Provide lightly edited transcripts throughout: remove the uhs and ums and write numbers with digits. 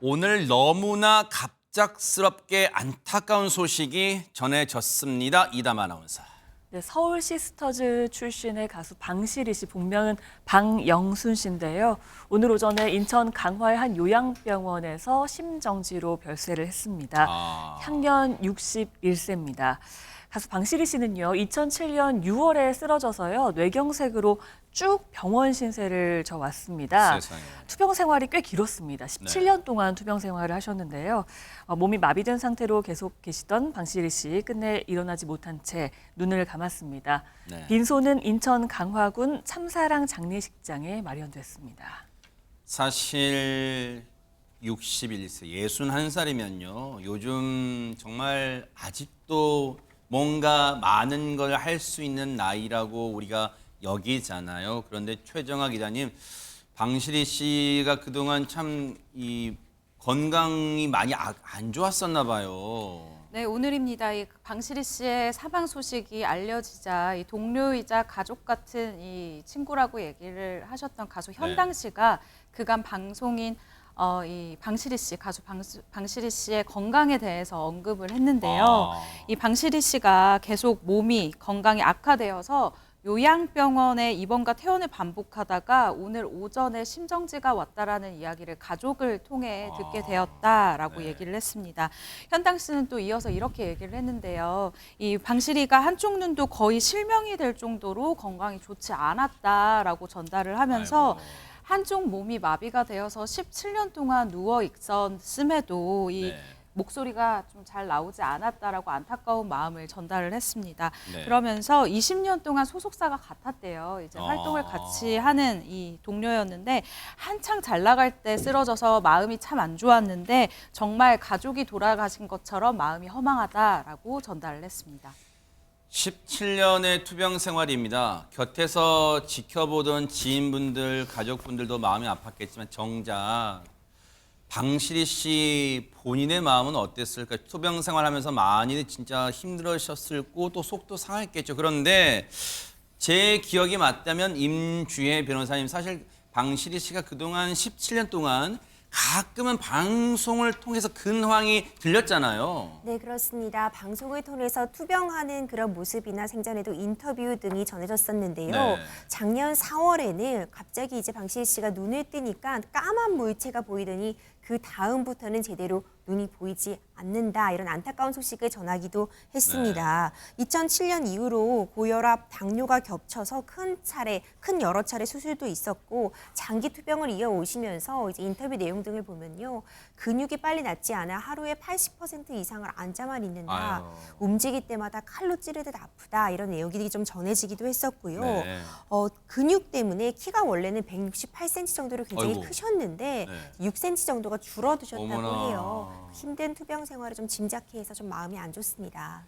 오늘 너무나 갑작스럽게 안타까운 소식이 전해졌습니다. 이담 아나운서. 네, 서울 시스터즈 출신의 가수 방실이 씨, 본명은 방영순 씨인데요. 오늘 오전에 인천 강화의 한 요양병원에서 심정지로 별세를 했습니다. 향년 61세입니다. 가수 방실이 씨는요, 2007년 6월에 쓰러져서요, 뇌경색으로 쭉 병원 신세를 져왔습니다. 세상에. 투병 생활이 꽤 길었습니다. 17년 동안 투병 생활을 하셨는데요. 몸이 마비된 상태로 계속 계시던 방실이 씨, 끝내 일어나지 못한 채 눈을 감았습니다. 네. 빈소는 인천 강화군 참사랑 장례식장에 마련됐습니다. 사실 61세, 61살이면요. 요즘 정말 아직도 뭔가 많은 걸 할 수 있는 나이라고 우리가 여기잖아요. 그런데 최정아 기자님, 방실이 씨가 그동안 참 이 건강이 많이 안 좋았었나 봐요. 네, 오늘입니다. 이 방실이 씨의 사망 소식이 알려지자 이 동료이자 가족 같은 이 친구라고 얘기를 하셨던 가수 현당 씨가 그간 방송인 이 방실이 씨, 가수 방실이 씨의 건강에 대해서 언급을 했는데요. 이 방실이 씨가 계속 몸이 건강이 악화되어서 요양병원에 입원과 퇴원을 반복하다가 오늘 오전에 심정지가 왔다라는 이야기를 가족을 통해 듣게 되었다라고 얘기를 했습니다. 현당 씨는 또 이어서 이렇게 얘기를 했는데요. 이 방실이가 한쪽 눈도 거의 실명이 될 정도로 건강이 좋지 않았다라고 전달을 하면서 한쪽 몸이 마비가 되어서 17년 동안 누워 있었음에도 이 목소리가 좀 잘 나오지 않았다라고 안타까운 마음을 전달을 했습니다. 그러면서 20년 동안 소속사가 같았대요. 이제 활동을 같이 하는 이 동료였는데 한창 잘 나갈 때 쓰러져서 마음이 참 안 좋았는데 정말 가족이 돌아가신 것처럼 마음이 허망하다라고 전달을 했습니다. 17년의 투병 생활입니다. 곁에서 지켜보던 지인분들, 가족분들도 마음이 아팠겠지만 정작 방실이 씨 본인의 마음은 어땠을까? 투병 생활하면서 많이 진짜 힘들으셨을 거고 또 속도 상했겠죠. 그런데 제 기억이 맞다면 임주혜 변호사님, 사실 방실이 씨가 그동안 17년 동안 가끔은 방송을 통해서 근황이 들렸잖아요. 네, 그렇습니다. 방송을 통해서 투병하는 그런 모습이나 생전에도 인터뷰 등이 전해졌었는데요. 네. 작년 4월에는 갑자기 이제 방실 씨가 눈을 뜨니까 까만 물체가 보이더니 그 다음부터는 제대로 눈이 보이지 않는다, 이런 안타까운 소식을 전하기도 했습니다. 2007년 이후로 고혈압, 당뇨가 겹쳐서 큰 여러 차례 수술도 있었고 장기 투병을 이어오시면서 이제 인터뷰 내용 등을 보면요, 근육이 빨리 낫지 않아 하루에 80% 이상을 앉아만 있는다, 움직일 때마다 칼로 찌르듯 아프다, 이런 내용들이 좀 전해지기도 했었고요. 근육 때문에 키가 원래는 168cm 정도로 굉장히 아이고. 크셨는데 6cm 정도가 줄어드셨다고 어머나. 해요. 힘든 투병 생활을 좀 짐작해 해서 좀 마음이 안 좋습니다.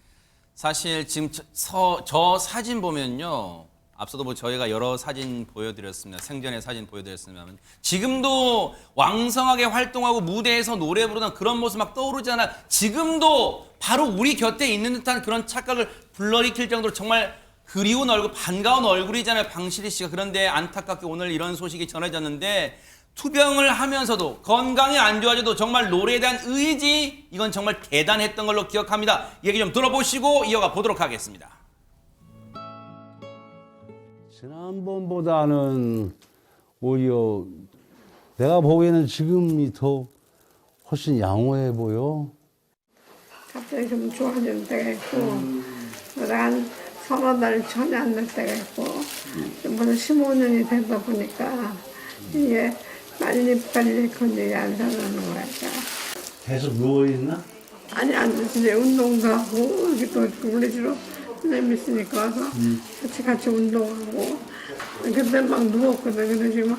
사실 지금 저 사진 보면요. 앞서도 뭐 저희가 여러 사진 보여드렸습니다. 생전의 사진 보여드렸으면 지금도 왕성하게 활동하고 무대에서 노래 부르는 그런 모습 막 떠오르잖아. 지금도 바로 우리 곁에 있는 듯한 그런 착각을 불러일으킬 정도로 정말 그리운 얼굴, 반가운 얼굴이잖아요, 방실이 씨가. 그런데 안타깝게 오늘 이런 소식이 전해졌는데 투병을 하면서도 건강이 안 좋아져도 정말 노래에 대한 의지, 이건 정말 대단했던 걸로 기억합니다. 얘기 좀 들어보시고 이어가 보도록 하겠습니다. 지난번보다는 오히려 내가 보기에는 지금이 더 훨씬 양호해 보여. 갑자기 좀 좋아지는 때가 있고, 한 서너 달 전에 안 날 때가 있고, 벌써 15년이 되다 보니까 이게 빨리 건강이 안 살아나는 거야. 계속 누워있나? 아니, 이제 운동도 하고, 이렇게 또 물리치료 선생님 있으니까 와서 같이 운동하고, 그때 막 누웠거든. 근데 지금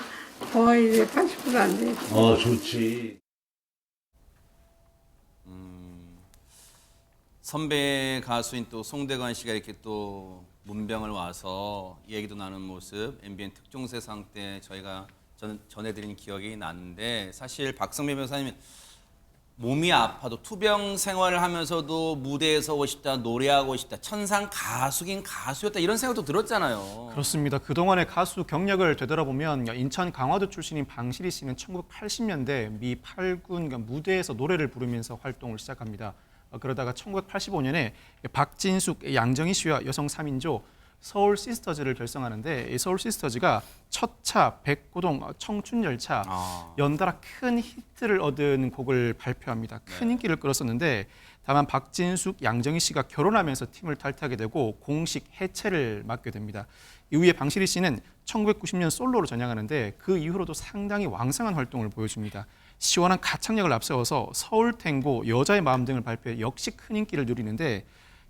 거의 이제 80%안 돼. 좋지. 선배 가수인 또 송대관 씨가 이렇게 또 문병을 와서 얘기도 나누는 모습, MBN 특종세상 때 저희가 전해드린 기억이 나는데, 사실 박성배 변호사님 몸이 아파도 투병 생활을 하면서도 무대에서 오고 싶다, 노래하고 싶다, 천상 가수긴 가수였다 이런 생각도 들었잖아요. 그렇습니다. 그동안의 가수 경력을 되돌아보면 인천 강화도 출신인 방실이 씨는 1980년대 미 8군 무대에서 노래를 부르면서 활동을 시작합니다. 그러다가 1985년에 박진숙, 양정희 씨와 여성 3인조 서울 시스터즈를 결성하는데 이 서울 시스터즈가 첫차, 백고동, 청춘열차 연달아 큰 히트를 얻은 곡을 발표합니다. 큰 인기를 끌었었는데 다만 박진숙, 양정희 씨가 결혼하면서 팀을 탈퇴하게 되고 공식 해체를 맞게 됩니다. 이후에 방실이 씨는 1990년 솔로로 전향하는데 그 이후로도 상당히 왕성한 활동을 보여줍니다. 시원한 가창력을 앞세워서 서울탱고, 여자의 마음 등을 발표해 역시 큰 인기를 누리는데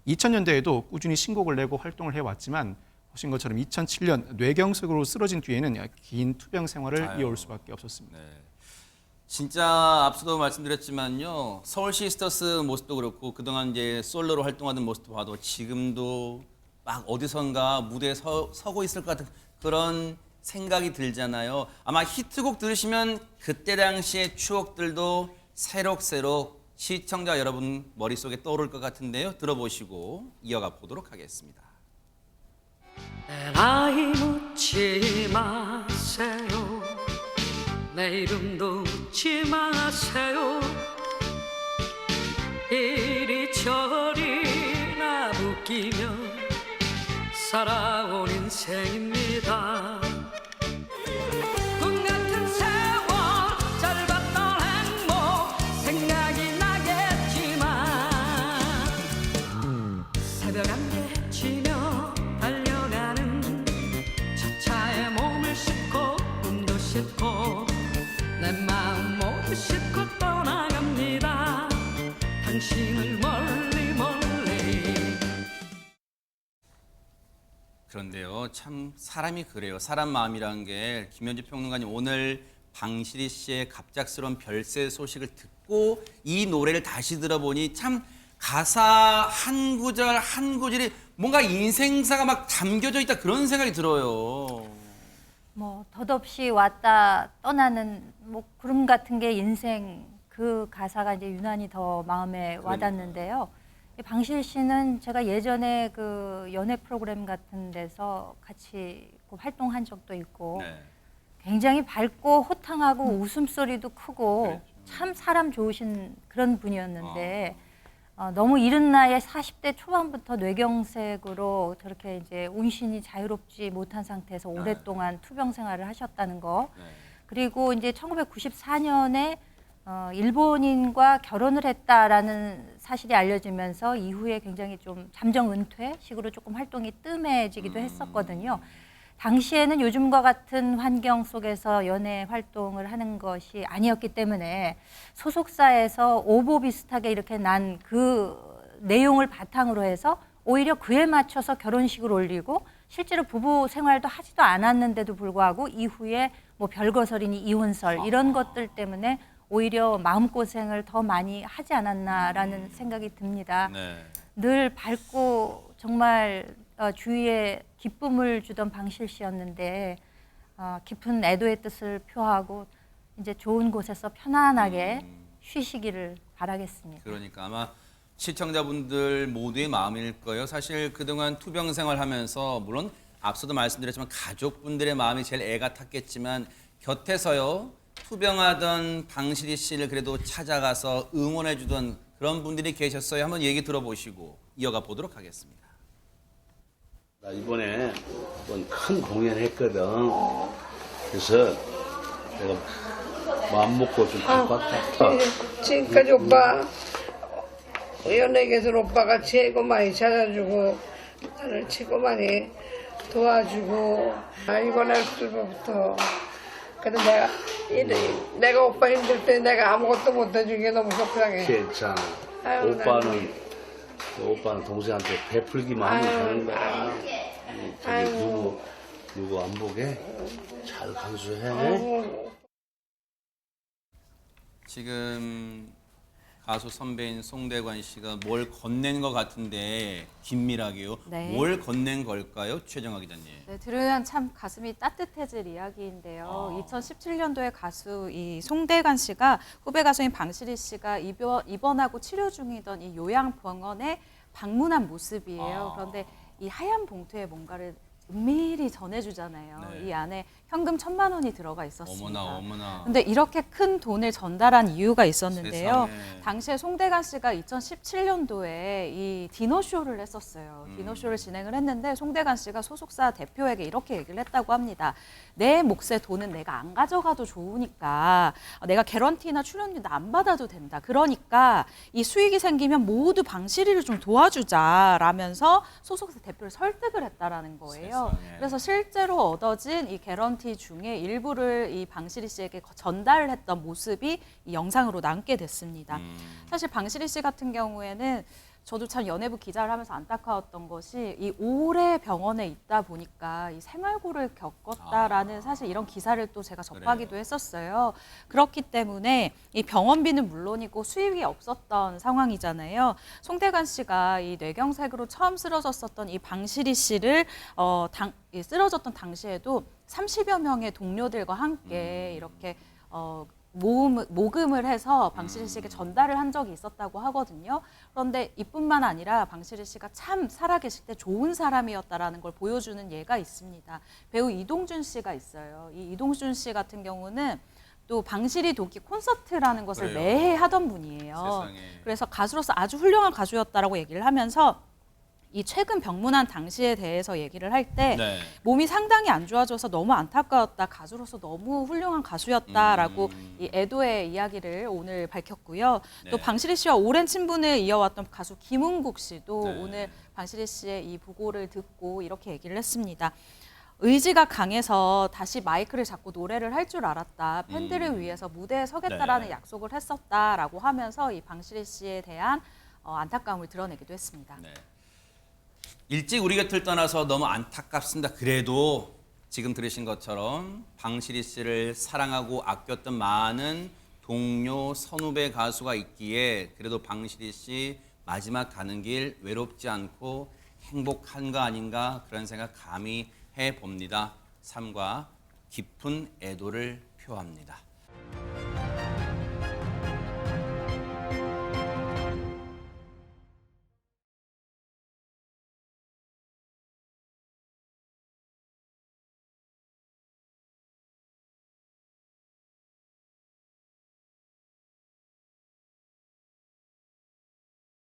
2000년대에도 꾸준히 신곡을 내고 활동을 해왔지만 보신 것처럼 2007년 뇌경색으로 쓰러진 뒤에는 긴 투병 생활을 이어올 수밖에 없었습니다. 네. 진짜 앞서도 말씀드렸지만요. 서울 시스터스 모습도 그렇고 그동안 이제 솔로로 활동하던 모습도 봐도 지금도 막 어디선가 무대에 서고 있을 것 같은 그런 생각이 들잖아요. 아마 히트곡 들으시면 그때 당시의 추억들도 새록새록 시청자 여러분 머릿속에 떠오를 것 같은데요. 들어보시고 이어가 보도록 하겠습니다. 내 나이 묻지 마세요. 내 이름도 묻지 마세요. 이리저리 나부끼며 살아온 인생입니다. 꿈 같은 세월 짧았던 행복 생각이 나겠지만 새벽 안개 치며 달려가는 차차에 몸을 싣고 꿈도 싣고 내 마음 모두 싣고 떠나갑니다. 당신을 멀리 멀리. 그런데요, 참 사람이 그래요. 사람 마음이라는 게 김현주 평론가님 오늘 방실이 씨의 갑작스러운 별세 소식을 듣고 이 노래를 다시 들어보니 참 가사 한 구절 한 구절이 뭔가 인생사가 막 담겨져 있다 그런 생각이 들어요. 뭐 덧없이 왔다 떠나는 뭐 구름 같은 게 인생 그 가사가 이제 유난히 더 마음에 와닿는데요. 방실 씨는 제가 예전에 그 연애 프로그램 같은 데서 같이 활동한 적도 있고 네. 굉장히 밝고 호탕하고 웃음소리도 크고 그렇죠. 참 사람 좋으신 그런 분이었는데 너무 이른 나이에 40대 초반부터 뇌경색으로 저렇게 이제 운신이 자유롭지 못한 상태에서 오랫동안 투병 생활을 하셨다는 거. 네. 그리고 이제 1994년에 일본인과 결혼을 했다라는 사실이 알려지면서 이후에 굉장히 좀 잠정 은퇴식으로 조금 활동이 뜸해지기도 했었거든요. 당시에는 요즘과 같은 환경 속에서 연애 활동을 하는 것이 아니었기 때문에 소속사에서 오보 비슷하게 이렇게 난 그 내용을 바탕으로 해서 오히려 그에 맞춰서 결혼식을 올리고 실제로 부부 생활도 하지도 않았는데도 불구하고 이후에 뭐 별거설이니 이혼설 이런 것들 때문에 오히려 마음고생을 더 많이 하지 않았나라는 생각이 듭니다. 네. 늘 밝고 정말 주위에 기쁨을 주던 방실 씨였는데 깊은 애도의 뜻을 표하고 이제 좋은 곳에서 편안하게 쉬시기를 바라겠습니다. 그러니까 아마 시청자분들 모두의 마음일 거예요. 사실 그동안 투병 생활하면서 물론 앞서도 말씀드렸지만 가족분들의 마음이 제일 애가 탔겠지만 곁에서요 투병하던 방실이 씨를 그래도 찾아가서 응원해주던 그런 분들이 계셨어요. 한번 얘기 들어보시고 이어가 보도록 하겠습니다. 나 이번에 한번 큰 공연했거든. 그래서 내가 마음 먹고 좀 갈 것 같아. 지금까지 오빠 연예계에서 오빠가 최고 많이 찾아주고 나를 최고 많이 도와주고 이번에 때부터 근데 내가 오빠 힘들 때 내가 아무것도 못 해준 게 너무 속상해. 괜찮아. 아유, 오빠는 동생한테 베풀기만 하면 되는 거야. 저기 누구 안 보게 잘 간수해. 지금 가수 선배인 송대관 씨가 뭘 건넨 것 같은데 긴밀하게요. 네. 뭘 건넨 걸까요, 최정아 기자님? 네, 들으면 참 가슴이 따뜻해질 이야기인데요. 2017년도에 가수 이 송대관 씨가 후배 가수인 방실이 씨가 입원하고 치료 중이던 이 요양병원에 방문한 모습이에요. 그런데 이 하얀 봉투에 뭔가를 은밀히 전해주잖아요. 네. 이 안에 현금 1,000만 원이 들어가 있었습니다. 어머나 어머나. 근데 이렇게 큰 돈을 전달한 이유가 있었는데요. 세상에. 당시에 송대관 씨가 2017년도에 이 디너쇼를 했었어요. 디너쇼를 진행을 했는데 송대관 씨가 소속사 대표에게 이렇게 얘기를 했다고 합니다. 내 몫의 돈은 내가 안 가져가도 좋으니까 내가 개런티나 출연료도 안 받아도 된다. 그러니까 이 수익이 생기면 모두 방실이를 좀 도와주자라면서 소속사 대표를 설득을 했다라는 거예요. 세상에. 그래서 실제로 얻어진 이 개런티 중에 일부를 이 방실이 씨에게 전달을 했던 모습이 이 영상으로 남게 됐습니다. 사실 방실이 씨 같은 경우에는 저도 참 연예부 기자를 하면서 안타까웠던 것이 이 오래 병원에 있다 보니까 이 생활고를 겪었다라는 사실 이런 기사를 또 제가 접하기도 그래요. 했었어요. 그렇기 때문에 이 병원비는 물론이고 수입이 없었던 상황이잖아요. 송대관 씨가 이 뇌경색으로 처음 쓰러졌었던 이 방실이 씨를 쓰러졌던 당시에도 30여 명의 동료들과 함께 이렇게 모금을 해서 방실이 씨에게 전달을 한 적이 있었다고 하거든요. 그런데 이뿐만 아니라 방실이 씨가 참 살아계실 때 좋은 사람이었다라는 걸 보여주는 예가 있습니다. 배우 이동준 씨가 있어요. 이 이동준 씨 같은 경우는 또 방실이 도끼 콘서트라는 것을 그래요. 매해 하던 분이에요. 세상에. 그래서 가수로서 아주 훌륭한 가수였다라고 얘기를 하면서 이 최근 병문안 당시에 대해서 얘기를 할 때 네. 몸이 상당히 안 좋아져서 너무 안타까웠다. 가수로서 너무 훌륭한 가수였다라고 이 애도의 이야기를 오늘 밝혔고요. 또 네. 방실이 씨와 오랜 친분을 이어왔던 가수 김은국 씨도 네. 오늘 방실이 씨의 이 보고를 듣고 이렇게 얘기를 했습니다. 의지가 강해서 다시 마이크를 잡고 노래를 할 줄 알았다. 팬들을 위해서 무대에 서겠다라는 네. 약속을 했었다라고 하면서 이 방실이 씨에 대한 안타까움을 드러내기도 했습니다. 네. 일찍 우리 곁을 떠나서 너무 안타깝습니다. 그래도 지금 들으신 것처럼 방실이 씨를 사랑하고 아꼈던 많은 동료 선후배 가수가 있기에 그래도 방실이 씨 마지막 가는 길 외롭지 않고 행복한 거 아닌가 그런 생각 감히 해봅니다. 삶과 깊은 애도를 표합니다.